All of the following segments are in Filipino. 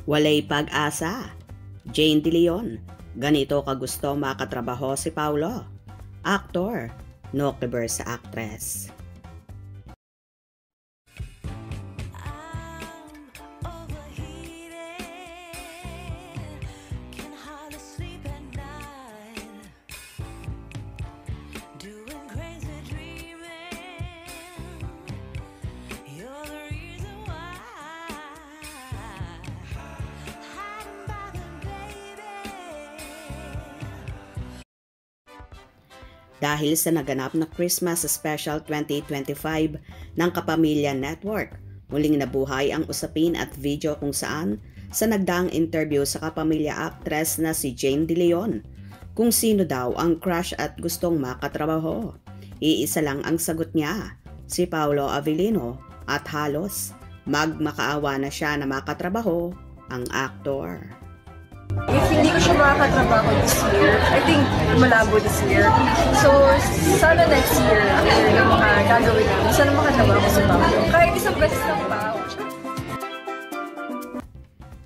Walay pag-asa. Jane De Leon, ganito kagusto makatrabaho si Paulo. Actor, no kiber sa actress. Dahil sa naganap na Christmas Special 2025 ng Kapamilya Network, muling nabuhay ang usapin at video kung saan sa nagdaang interview sa kapamilya actress na si Jane De Leon kung sino daw ang crush at gustong makatrabaho. Iisa lang ang sagot niya, si Paolo Avellino, at halos magmakaawa na siya na makatrabaho ang aktor. If hindi ko siya makakatrabaho this year, I think malabo this year. So, sana next year, after yung mga gagawin namin, sana makatrabaho ko sa Paolo. Kahit isang beses lang pa.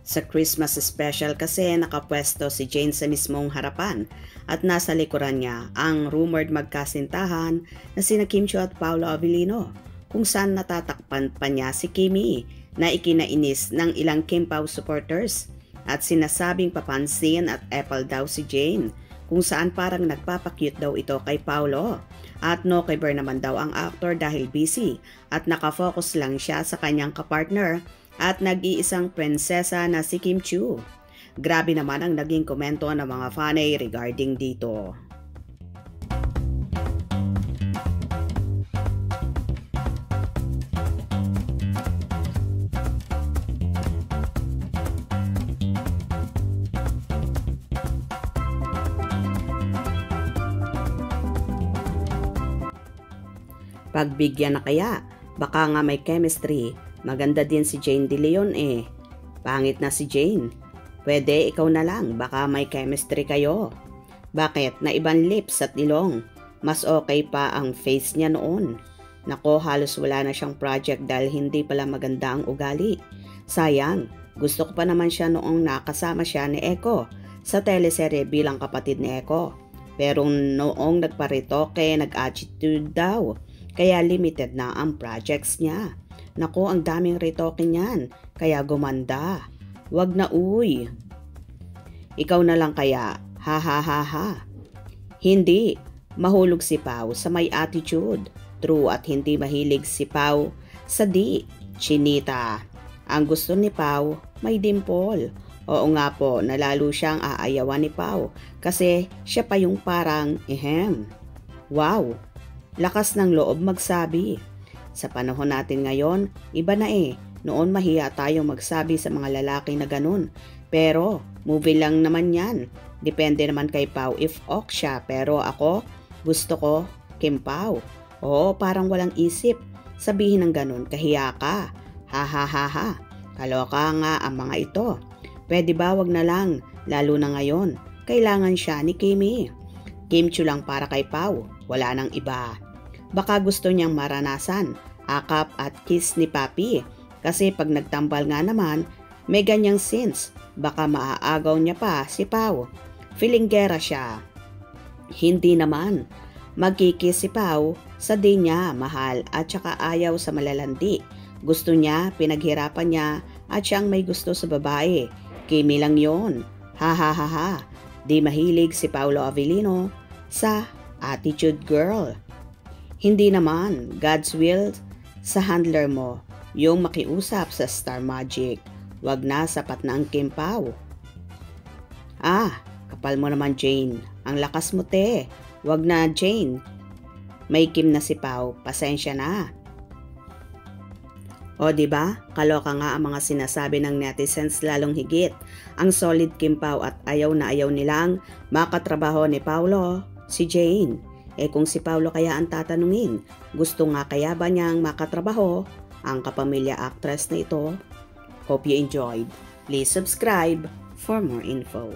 Sa Christmas special kasi nakapwesto si Jane sa mismong harapan at nasa likuran niya ang rumored magkasintahan na sina Kim Chiu at Paolo Avellino, kung saan natatakpan pa niya si Kimi na ikinainis ng ilang Kim Pao supporters at sinasabing papansin at epal daw si Jane, kung saan parang nagpapakyut daw ito kay Paolo. At no kiber naman daw ang actor dahil busy at nakafocus lang siya sa kanyang kapartner at nag-iisang prinsesa na si Kim Chiu. Grabe naman ang naging komento ng mga fanay regarding dito. Pagbigyan na kaya, baka nga may chemistry. Maganda din si Jane De Leon eh. Pangit na si Jane. Pwede ikaw na lang, baka may chemistry kayo. Bakit? Na ibang lips at ilong. Mas okay pa ang face niya noon. Nako, halos wala na siyang project dahil hindi pala maganda ang ugali. Sayang, gusto ko pa naman siya noong nakasama siya ni Eko sa teleserye bilang kapatid ni Eko. Pero noong nagparitoke, nag-attitude daw. Kaya limited na ang projects niya. Naku, ang daming retoke niyan. Kaya gumanda. Wag na uy. Ikaw na lang kaya. Ha ha ha ha. Hindi. Mahulog si Pao sa may attitude. True, at hindi mahilig si Pao sa di. Chinita. Ang gusto ni Pao, may dimple. Oo nga po, nalalo siyang aayawan ni Pao. Kasi siya pa yung parang Wow. Lakas ng loob magsabi. Sa panahon natin ngayon, iba na eh. Noon mahiya tayo magsabi sa mga lalaki na ganun. Pero, movie lang naman yan. Depende naman kay Pao if ok siya. Pero ako, gusto ko Kim Pao. Oo, parang walang isip. Sabihin ng ganun, kahiya ka. Ha ha ha ha. Kaloka nga ang mga ito. Pwede ba wag na lang, lalo na ngayon. Kailangan siya ni Kimi. Kim Chiu lang para kay Pao. Wala nang iba. Baka gusto niyang maranasan, akap at kiss ni Papi. Kasi pag nagtambal nga naman, may ganyang scenes. Baka maaagaw niya pa si Pao. Feelinggera siya. Hindi naman. Magkikis si Pao sa di niya mahal at saka ayaw sa malalandi. Gusto niya, pinaghirapan niya at siyang may gusto sa babae. Kimi lang yon. Ha ha ha ha. Di mahilig si Paolo Avellino sa attitude girl. Hindi naman, God's will sa handler mo, yung makiusap sa Star Magic. Wag na, sapat na ang Kim Pao. Ah, kapal mo naman Jane. Ang lakas mo te. Wag na Jane. May Kim na si Pao, pasensya na. O diba, kaloka nga ang mga sinasabi ng netizens lalong higit. Ang solid Kim Pao at ayaw na ayaw nilang makatrabaho ni Paolo, si Jane. Eh kung si Paolo kaya ang tatanungin, gusto nga kaya ba niyang makatrabaho ang kapamilya actress na ito? Hope you enjoyed. Please subscribe for more info.